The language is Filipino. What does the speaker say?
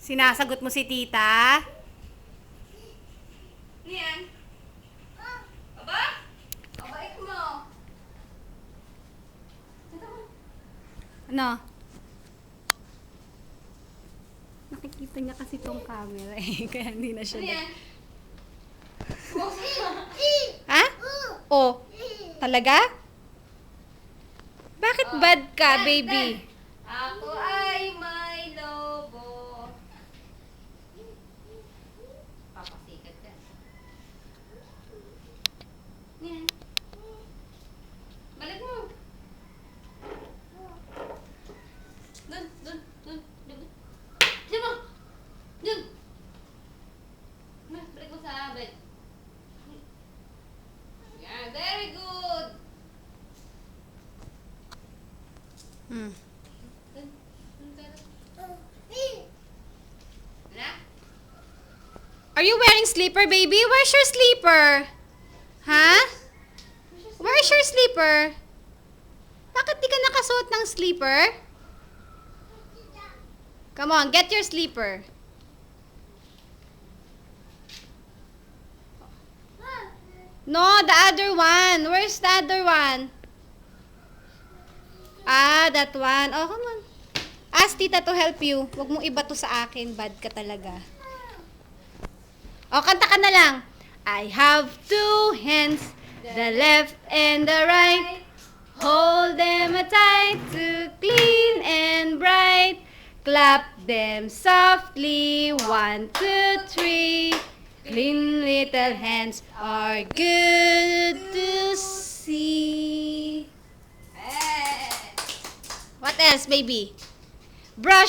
Sinasagot mo si tita? Niyan. Aba? Abait mo. Ano? Nakikita niya kasi tong camera eh, kaya hindi na siya. Ano yan? Ha? Oh, talaga? Bakit bad ka, baby? Ako ay may lobo. Papasikat ka. Yan. Balik mo. Dun, dun, dun, dun. Diyan mo. Dun. Balik mo sa bed. Yeah, very good. Hmm. Dun, dun ka dun. Ano? Are you wearing slipper, baby? Where's your slipper? Ha? Where's your slipper? Bakit di ka nakasuot ng slipper? Come on, get your slipper. No, the other one. Where's the other one? Ah, that one. Oh, come on. Ask tita to help you. Huwag mong iba to sa akin. Bad ka talaga. Oh, kanta ka na lang. I have two hands, the left and the right. Hold them tight to clean and bright. Clap them softly, 1, 2, 3. Clean little hands are good to see. Eh. What else, baby? Brush